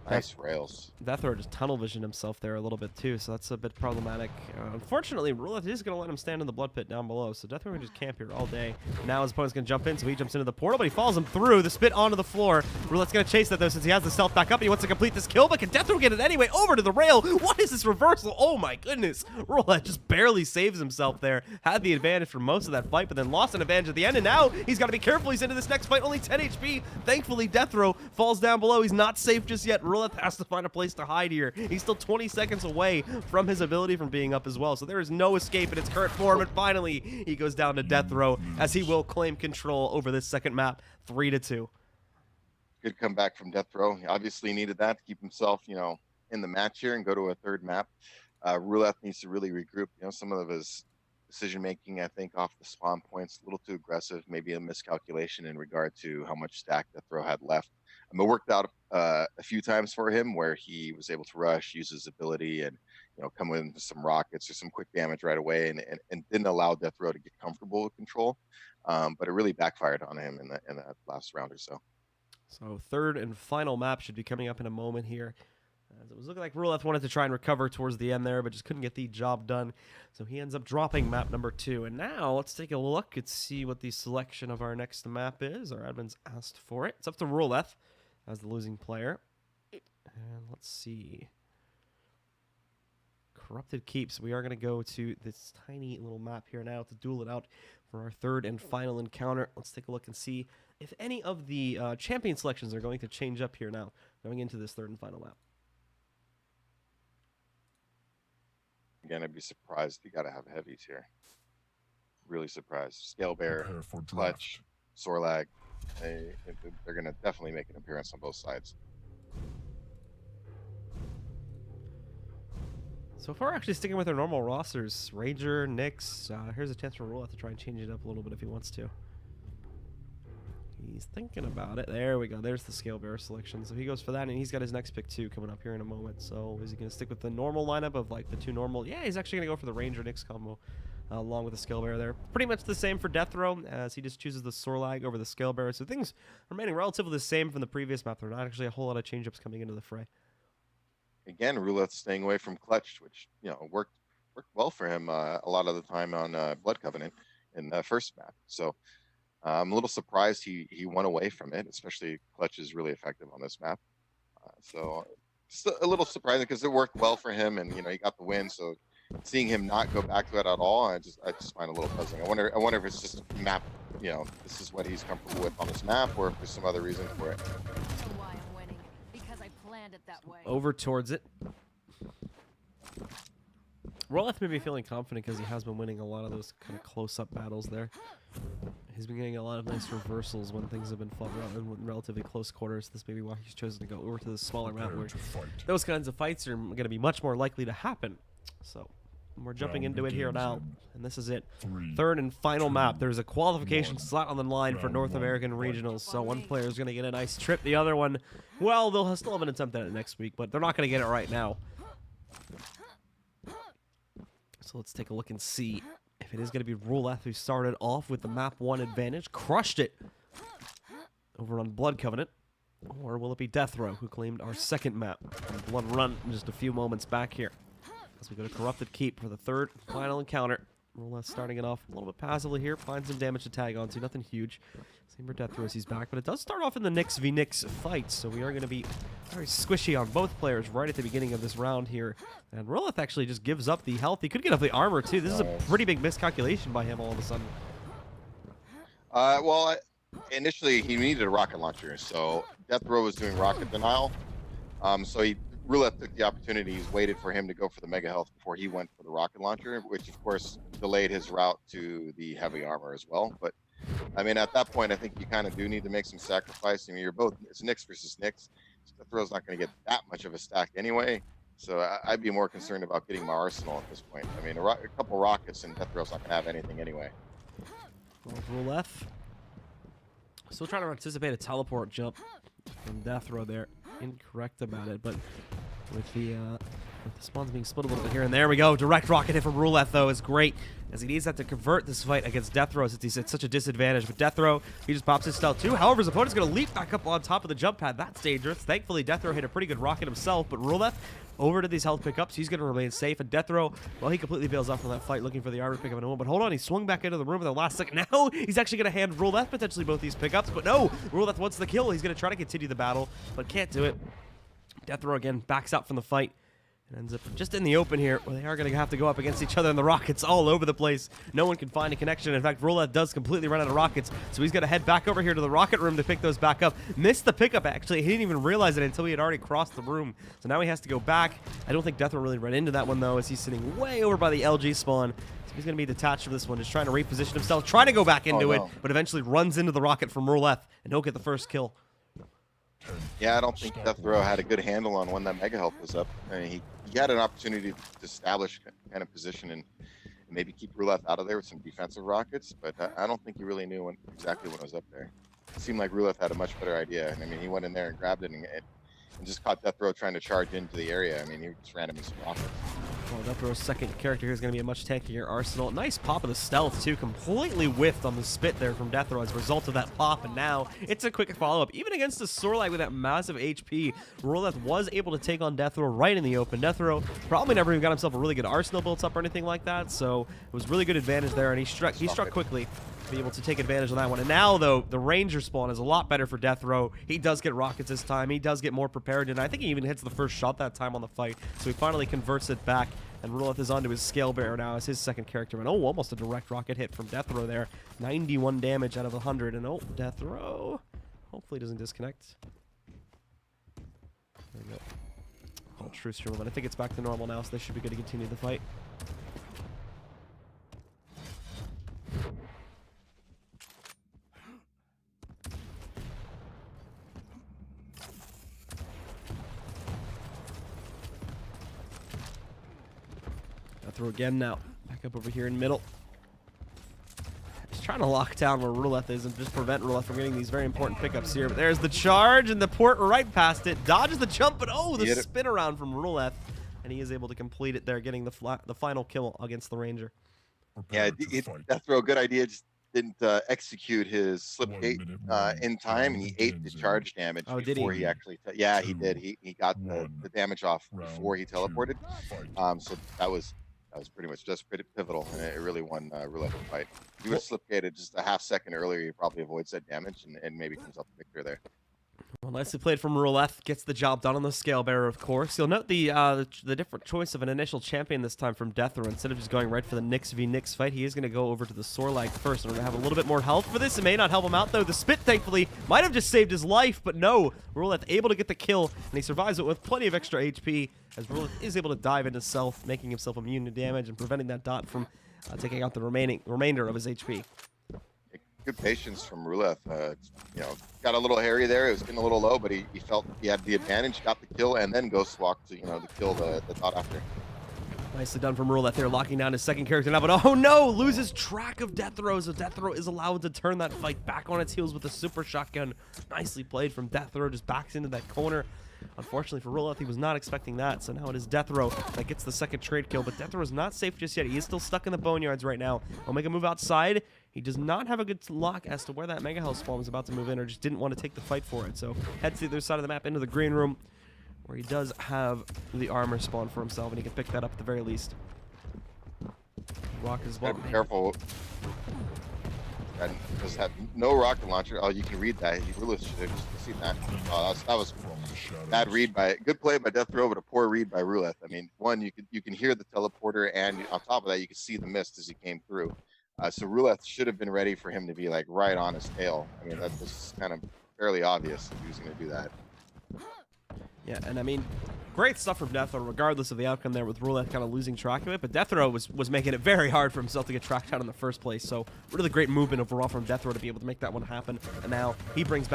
S1: Nice rails. deathr0w
S2: just tunnel visioned himself there a little bit too, so that's a bit problematic. Unfortunately, Ruleth is going to let him stand in the blood pit down below, so deathr0w can just camp here all day. Now his opponent's going to jump in, so he jumps into the portal, but he follows him through, the spit onto the floor. Ruleth's going to chase that, though, since he has the stealth back up, and he wants to complete this kill, but can deathr0w get it anyway? Over to the rail! What is this reversal? Oh my goodness! Ruleth just barely saves himself there. Had the advantage for most of that fight, but then lost an advantage at the end, and now he's got to be careful. He's into this next fight, only 10 HP. Thankfully, deathr0w falls down below. He's not safe just yet. Ruleth has to find a place to hide here. He's still 20 seconds away from his ability from being up as well, so there is no escape in its current form, and finally he goes down to deathr0w as he will claim control over this second map, 3-2.
S1: Good comeback from deathr0w. He obviously needed that to keep himself in the match here and go to a third map. Ruleth needs to really regroup. Some of his decision making, I think, off the spawn points, a little too aggressive, maybe a miscalculation in regard to how much stack deathr0w had left. It worked out a few times for him where he was able to rush, use his ability, and come in with some rockets or some quick damage right away, and didn't allow deathr0w to get comfortable with control. But it really backfired on him in that last round or so.
S2: So third and final map should be coming up in a moment here. As it was looking like Ruleth wanted to try and recover towards the end there, but just couldn't get the job done. So he ends up dropping map number 2. And now let's take a look and see what the selection of our next map is. Our admin's asked for it. It's up to Ruleth as the losing player. And let's see. Corrupted Keeps. We are going to go to this tiny little map here now to duel it out for our third and final encounter. Let's take a look and see if any of the champion selections are going to change up here now, going into this third and final map.
S1: Again, I'd be surprised. You got to have heavies here. Really surprised. Scale Bear, Clutch, Sorlag. They're going to definitely make an appearance on both sides.
S2: So far, actually sticking with their normal rosters. Ranger, Nyx. Here's a chance for Ruleth to try and change it up a little bit if he wants to. He's thinking about it. There we go. There's the Scale Bearer selection. So he goes for that, and he's got his next pick too coming up here in a moment. So is he going to stick with the normal lineup of like the two normal? Yeah, he's actually going to go for the Ranger Nyx combo along with the Scale Bearer there. Pretty much the same for deathr0w as he just chooses the Sorlag over the Scale Bearer. So things remaining relatively the same from the previous map. There are not actually a whole lot of change-ups coming into the fray. Again,
S1: Ruleth staying away from Clutch, which worked well for him a lot of the time on Blood Covenant in the first map. So I'm a little surprised he went away from it, especially Clutch is really effective on this map. So it's a little surprising because it worked well for him, and he got the win. So seeing him not go back to it at all, I just find a little puzzling. I wonder if it's just map. This is what he's comfortable with on this map, or if there's some other reason for it.
S2: Over towards it. Ruleth may be feeling confident because he has been winning a lot of those kind of close-up battles there. He's been getting a lot of nice reversals when things have been fought in relatively close quarters. This may be why he's chosen to go over to the smaller map where those kinds of fights are going to be much more likely to happen. So we're jumping into it here now, and this is it. Third and final map. There's a qualification slot on the line for North American Regionals, so one player is going to get a nice trip. The other one, well, they'll still have an attempt at it next week, but they're not going to get it right now. So let's take a look and see if it is going to be Ruleth who started off with the map 1 advantage, crushed it over on Blood Covenant, or will it be deathr0w who claimed our second map on Blood Run just a few moments back here? As we go to Corrupted Keep for the third final encounter. Ruleth starting it off a little bit passively here, finds some damage to tag onto, nothing huge. Same for deathr0w as he's back, but it does start off in the Nyx v Nyx fight, so we are going to be very squishy on both players right at the beginning of this round here. And Ruleth actually just gives up the health. He could get up the armor too. This is a pretty big miscalculation by him all of a sudden.
S1: Well, initially he needed a rocket launcher, so deathr0w was doing rocket denial. So Ruleth took the opportunity. He's waited for him to go for the mega health before he went for the rocket launcher, which of course delayed his route to the heavy armor as well. But I mean, at that point, I think you kind of do need to make some sacrifice. I mean, it's Nyx versus Nyx. deathr0w's not going to get that much of a stack anyway. So I'd be more concerned about getting my arsenal at this point. I mean, a couple rockets and deathr0w's not going to have anything anyway.
S2: Well, Ruleth still trying to anticipate a teleport jump from deathr0w there. Incorrect about it, but with the spawns being split a little bit here and there we go. Direct rocket hit from Ruleth though is great, as he needs that to convert this fight against deathr0w since he's at such a disadvantage. But deathr0w, he just pops his stealth too. However, his opponent's going to leap back up on top of the jump pad. That's dangerous. Thankfully, deathr0w hit a pretty good rocket himself, but Ruleth over to these health pickups. He's going to remain safe, and deathr0w, well, he completely bails off from that fight looking for the armor pickup in a moment. But hold on, he swung back into the room in the last second. Now he's actually going to hand Ruleth potentially both these pickups, but no, Ruleth wants the kill. He's going to try to continue the battle, but can't do it. deathr0w again backs out from the fight and ends up just in the open here, where they are going to have to go up against each other, and the rockets all over the place. No one can find a connection. In fact, Ruleth does completely run out of rockets, so he's got to head back over here to the rocket room to pick those back up. Missed the pickup, actually. He didn't even realize it until he had already crossed the room. So now he has to go back. I don't think deathr0w really ran into that one, though, as he's sitting way over by the LG spawn. So he's going to be detached from this one, just trying to reposition himself, trying to go back into it, but eventually runs into the rocket from Ruleth, and he'll get the first kill.
S1: Yeah, I don't think deathr0w had a good handle on when that mega health was up. I mean, he had an opportunity to establish kind of position and maybe keep Ruleth out of there with some defensive rockets, but I don't think he really knew exactly when it was up there. It seemed like Ruleth had a much better idea. I mean, he went in there and grabbed it and just caught deathr0w trying to charge into the area. I mean, he just ran him in some rockets.
S2: Well, deathr0w's second character here is going to be a much tankier arsenal. Nice pop of the stealth, too. Completely whiffed on the spit there from deathr0w as a result of that pop, and now it's a quick follow-up. Even against the Sorlag with that massive HP, Ruleth was able to take on deathr0w right in the open. deathr0w probably never even got himself a really good arsenal built up or anything like that, so it was really good advantage there, and he struck quickly to be able to take advantage of that one. And now, though, the Ranger spawn is a lot better for deathr0w. He does get rockets this time. He does get more prepared, and I think he even hits the first shot that time on the fight, so he finally converts it back And Ruleth is onto his Scale Bearer now as his second character. And oh, almost a direct rocket hit from deathr0w there. 91 damage out of 100. And oh, deathr0w hopefully doesn't disconnect. There we go. Oh, true stream, but I think it's back to normal now, so they should be good to continue the fight. deathr0w again now. Back up over here in middle. He's trying to lock down where Ruleth is and just prevent Ruleth from getting these very important pickups here. But there's the charge and the port right past it. Dodges the jump, but oh, the spin around from Ruleth. And he is able to complete it there, getting the final kill against the Ranger.
S1: Yeah, deathr0w, good idea. Just didn't execute his slip gate in time, and he ate the charge damage before he actually. Yeah, he did. He got the damage off before he teleported. So that was pretty much just pretty pivotal, and it really won Ruleth the fight. If he was slip gated just a half second earlier, he probably avoids that damage and maybe comes up the victor there.
S2: Well, nicely played from Ruleth. Gets the job done on the Scale Bearer, of course. You'll note the different choice of an initial champion this time from deathr0w. Instead of just going right for the Nyx v Nyx fight, he is going to go over to the Sorlag first. And we're going to have a little bit more health for this. It may not help him out, though. The Spit, thankfully, might have just saved his life, but no. Ruleth able to get the kill, and he survives it with plenty of extra HP, as Ruleth is able to dive into self, making himself immune to damage and preventing that dot from taking out the remainder of his HP.
S1: Good patience from Ruleth. You know, got a little hairy there. It was getting a little low, but he felt he had the advantage, got the kill, and then ghost walked to to kill the dot after.
S2: Nicely done from Ruleth there, locking down his second character now, but oh no, loses track of deathr0w, so deathr0w is allowed to turn that fight back on its heels with a super shotgun. Nicely played from deathr0w, just backs into that corner. Unfortunately for Ruleth, he was not expecting that, so now it is deathr0w that gets the second trade kill, but deathr0w is not safe just yet. He is still stuck in the boneyards right now. He'll make a move outside. He does not have a good lock as to where that Mega Health spawn was about to move in, or just didn't want to take the fight for it, so heads to the other side of the map into the green room, where he does have the armor spawn for himself, and he can pick that up at the very least. Rock as well.
S1: Be careful. And does have no rocket launcher. Oh, you can read that. Ruleth should have just seen that. Oh, that was bad read by good play by deathr0w, but a poor read by Ruleth. I mean, one, you can hear the teleporter, and on top of that, you can see the mist as he came through. So Ruleth should have been ready for him to be like right on his tail. I mean, that was kind of fairly obvious if he was going to do that.
S2: Yeah, and I mean, great stuff from deathr0w, regardless of the outcome there, with Ruleth kind of losing track of it. But deathr0w was making it very hard for himself to get tracked down in the first place. So really great movement overall from deathr0w to be able to make that one happen. And now he brings it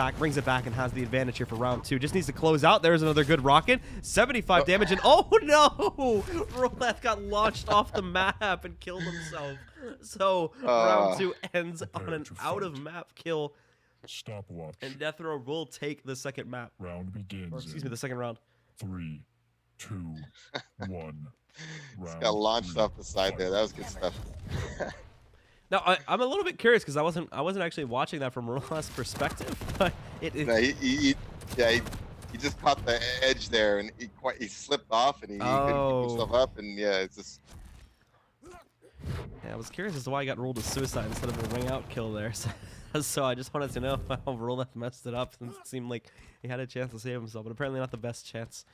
S2: back, and has the advantage here for round 2. Just needs to close out. There's another good rocket. 75 damage, and oh no! Ruleth got launched off the map and killed himself. So round 2 ends on an out-of-map kill.
S3: Stopwatch.
S2: And deathr0w will take the second map.
S3: Round begins.
S2: Or excuse me, the second round.
S3: 3, 2, 1.
S1: Just got launched off the side there. That was good stuff.
S2: Now I'm a little bit curious because I wasn't actually watching that from Ruleth's perspective. But
S1: No, he just caught the edge there, and he slipped off, and he couldn't pick himself up, and yeah, it's just.
S2: Yeah, I was curious as to why he got ruled as suicide instead of a ring out kill there. So I just wanted to know how Ruleth messed it up, since it seemed like he had a chance to save himself, but apparently not the best chance,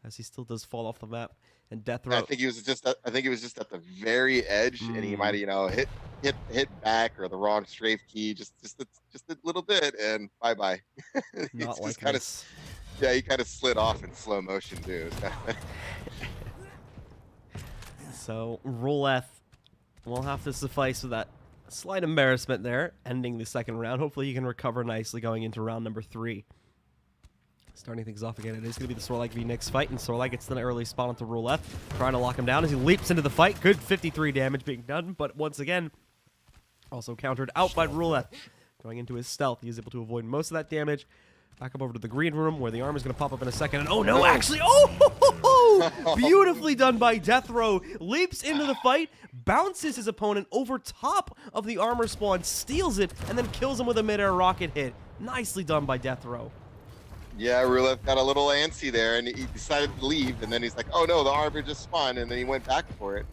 S2: as he still does fall off the map. And deathr0w.
S1: I think he was just at the very edge, and he might have hit back or the wrong strafe key just a little bit, and bye bye.
S2: Not like
S1: kind
S2: this.
S1: Yeah, he kind of slid off in slow motion too.
S2: So Ruleth will have to suffice with that slight embarrassment there, ending the second round. Hopefully he can recover nicely going into round number 3. Starting things off again, it is going to be the Sorlag v Nyx fight, and Sorlag gets an early spawn onto Ruleth, trying to lock him down as he leaps into the fight. Good 53 damage being done, but once again, also countered out by Ruleth. Going into his stealth, he is able to avoid most of that damage. Back up over to the green room, where the armor is going to pop up in a second, and oh no, actually, beautifully done by deathr0w. Leaps into the fight, bounces his opponent over top of the armor spawn, steals it, and then kills him with a mid-air rocket hit. Nicely done by deathr0w.
S1: Yeah, Ruleth got a little antsy there, and he decided to leave, and then he's like, oh no, the armor just spawned, and then he went back for it.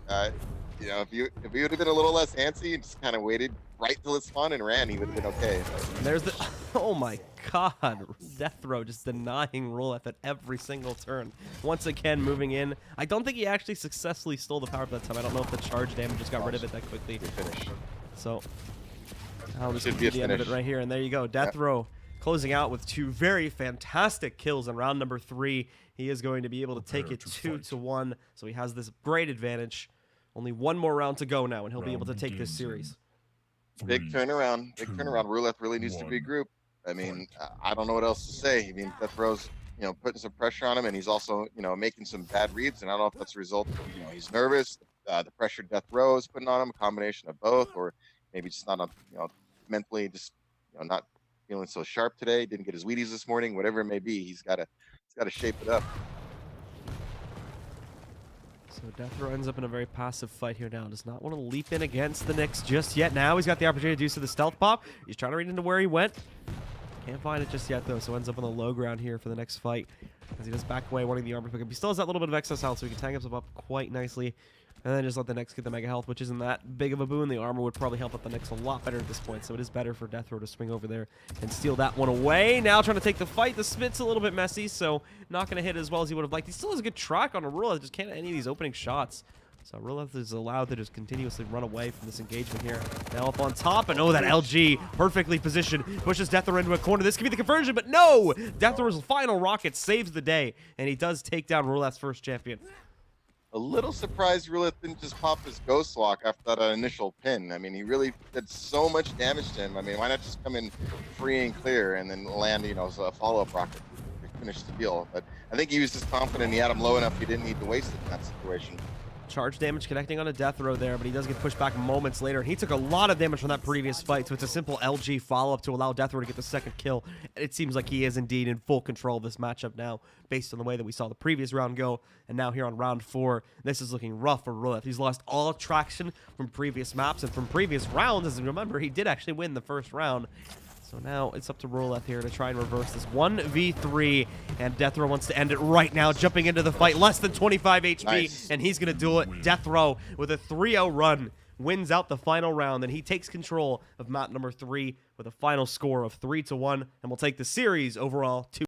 S1: If he would have been a little less antsy and just kind of waited right till it spawned and ran, he would have been okay. But
S2: There's the, oh my god, deathr0w just denying Ruleth at every single turn. Once again, moving in. I don't think he actually successfully stole the power up that time. I don't know if the charge damage just got rid of it that quickly.
S1: good finish.
S2: So, this
S1: Should
S2: could
S1: be
S2: be
S1: a
S2: the end of it
S1: finish.
S2: right here. And there you go, deathr0w closing out with 2 very fantastic kills in round number 3. He is going to be able to take it 2-1, so he has this great advantage. Only 1 more round to go now, and he'll be able to take this series.
S1: Big turnaround. Big turnaround. Ruleth really needs to regroup. I mean, I don't know what else to say. I mean, deathr0w's, putting some pressure on him, and he's also, making some bad reads. And I don't know if that's a result of, he's nervous. The pressure deathr0w is putting on him, a combination of both, or maybe just not, mentally just, not feeling so sharp today. Didn't get his Wheaties this morning. Whatever it may be, he's got to shape it up.
S2: So deathr0w ends up in a very passive fight here now. Does not want to leap in against the Nyx just yet. Now he's got the opportunity to do so the stealth pop. He's trying to read into where he went. Can't find it just yet, though, so ends up on the low ground here for the next fight. As he does back away, wanting the armor pickup. He still has that little bit of excess health, so he can tank himself up quite nicely. And then just let the Nyx get the mega health, which isn't that big of a boon. The armor would probably help out the Nyx a lot better at this point, so it is better for deathr0w to swing over there and steal that one away. Now trying to take the fight. The Smith's a little bit messy, so not going to hit as well as he would have liked. He still has a good track on a Ruleth, just can't hit any of these opening shots. So Ruleth is allowed to just continuously run away from this engagement here. Now up on top, and oh, that LG perfectly positioned pushes deathr0w into a corner. This could be the conversion, but no! deathr0w's final rocket saves the day, and he does take down Ruleth's first champion.
S1: A little surprised Ruleth didn't just pop his ghost lock after that initial pin. I mean, he really did so much damage to him. I mean, why not just come in free and clear and then land, a follow-up rocket to finish the deal? But I think he was just confident he had him low enough he didn't need to waste it in that situation.
S2: Charge damage connecting on a deathr0w there, but he does get pushed back moments later. And he took a lot of damage from that previous fight, so it's a simple LG follow-up to allow deathr0w to get the second kill. And it seems like he is indeed in full control of this matchup now, based on the way that we saw the previous round go. And now here on round 4, this is looking rough for Ruleth. He's lost all traction from previous maps and from previous rounds. As you remember, he did actually win the first round. So now it's up to Ruleth here to try and reverse this 1v3, and deathr0w wants to end it right now, jumping into the fight, less than 25 HP,
S1: nice.
S2: And he's going to do it. deathr0w with a 3-0 run wins out the final round, and he takes control of map number 3 with a final score of 3-1, and will take the series overall 2.